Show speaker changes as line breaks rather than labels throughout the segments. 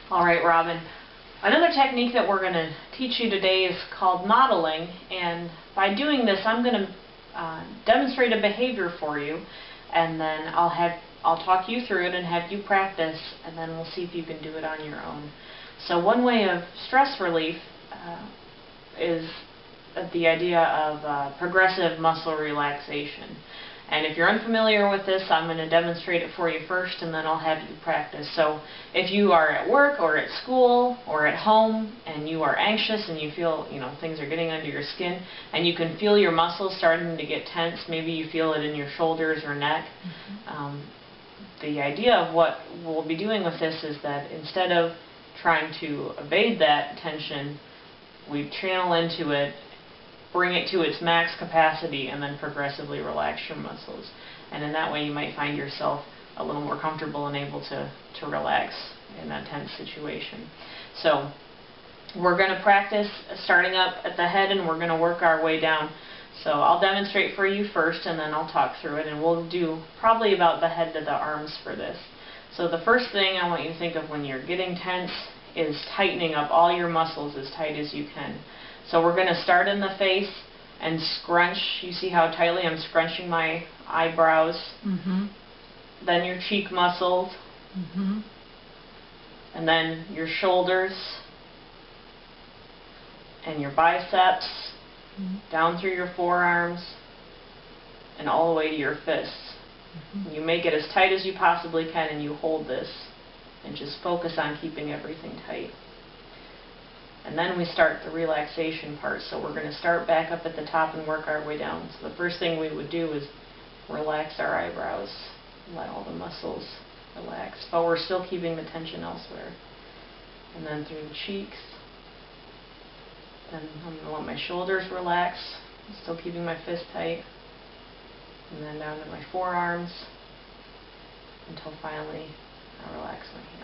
All right, Robin. Another technique that we're going to teach you today is called modeling, and by doing this I'm going to demonstrate a behavior for you, and then I'll talk you through it and have you practice, and then we'll see if you can do it on your own. So one way of stress relief is the idea of progressive muscle relaxation. And if you're unfamiliar with this, I'm going to demonstrate it for you first, and then I'll have you practice. So if you are at work or at school or at home and you are anxious and you feel, things are getting under your skin and you can feel your muscles starting to get tense, maybe you feel it in your shoulders or neck, the idea of what we'll be doing with this is that instead of trying to evade that tension, we channel into it, bring it to its max capacity, and then progressively relax your muscles. And in that way you might find yourself a little more comfortable and able to relax in that tense situation. So we're going to practice starting up at the head, and we're going to work our way down. So I'll demonstrate for you first, and then I'll talk through it, and we'll do probably about the head to the arms for this. So the first thing I want you to think of when you're getting tense is tightening up all your muscles as tight as you can. So we're going to start in the face and scrunch. You see how tightly I'm scrunching my eyebrows. Then your cheek muscles. And then your shoulders and your biceps, down through your forearms and all the way to your fists. You make it as tight as you possibly can, and you hold this and just focus on keeping everything tight. And then we start the relaxation part. So we're going to start back up at the top and work our way down. So the first thing we would do is relax our eyebrows, let all the muscles relax, but we're still keeping the tension elsewhere. And then through the cheeks. Then I'm going to let my shoulders relax, still keeping my fist tight. And then down to my forearms until finally I relax my hands.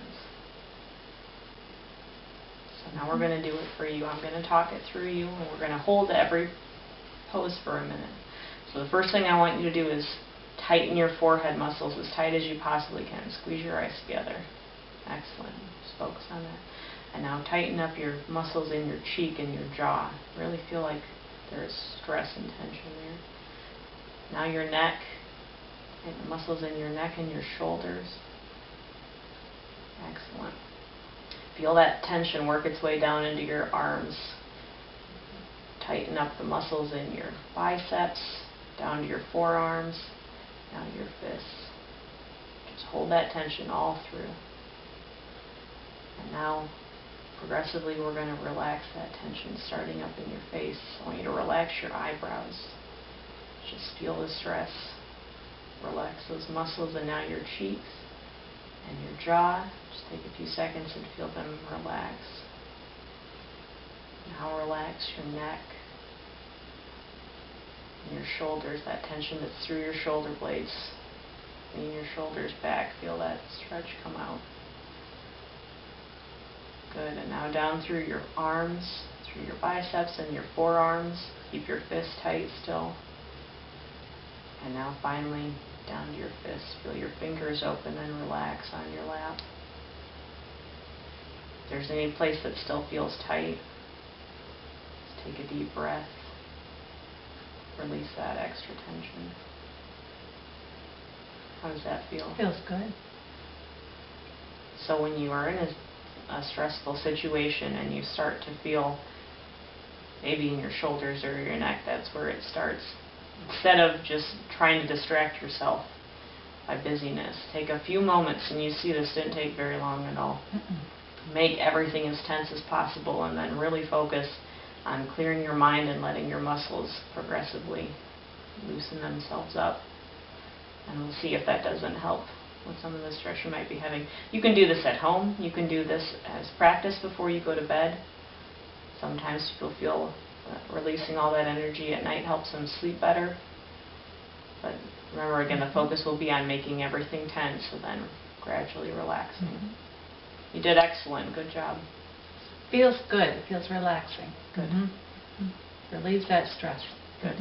So now we're going to do it for you. I'm going to talk it through you, and we're going to hold every pose for a minute. So the first thing I want you to do is tighten your forehead muscles as tight as you possibly can. Squeeze your eyes together. Excellent. Just focus on that. And now tighten up your muscles in your cheek and your jaw. Really feel like there's stress and tension there. Now your neck, and the muscles in your neck and your shoulders. Excellent. Feel that tension work its way down into your arms. Tighten up the muscles in your biceps, down to your forearms, down to your fists. Just hold that tension all through. And now, progressively, we're going to relax that tension starting up in your face. I want you to relax your eyebrows. Just feel the stress. Relax those muscles, and now your cheeks and your jaw. Just take a few seconds and feel them relax. Now relax your neck and your shoulders, that tension that's through your shoulder blades. Lean your shoulders back, feel that stretch come out. Good, and now down through your arms, through your biceps and your forearms. Keep your fists tight still. And now finally down to your fists. Feel your fingers open and relax on your lap. If there's any place that still feels tight, just take a deep breath. Release that extra tension. How does that feel?
Feels good.
So when you are in a stressful situation and you start to feel maybe in your shoulders or your neck, that's where it starts. Instead of just trying to distract yourself by busyness, take a few moments, and you see this didn't take very long at all. Make everything as tense as possible, and then really focus on clearing your mind and letting your muscles progressively loosen themselves up. And we'll see if that doesn't help with some of the stress you might be having. You can do this at home. You can do this as practice before you go to bed. Sometimes people feel releasing all that energy at night helps them sleep better. But remember, again, the focus will be on making everything tense, and then gradually relaxing. You did excellent. Good job.
Feels good. It feels relaxing.
Good.
Relieves that stress.
Good.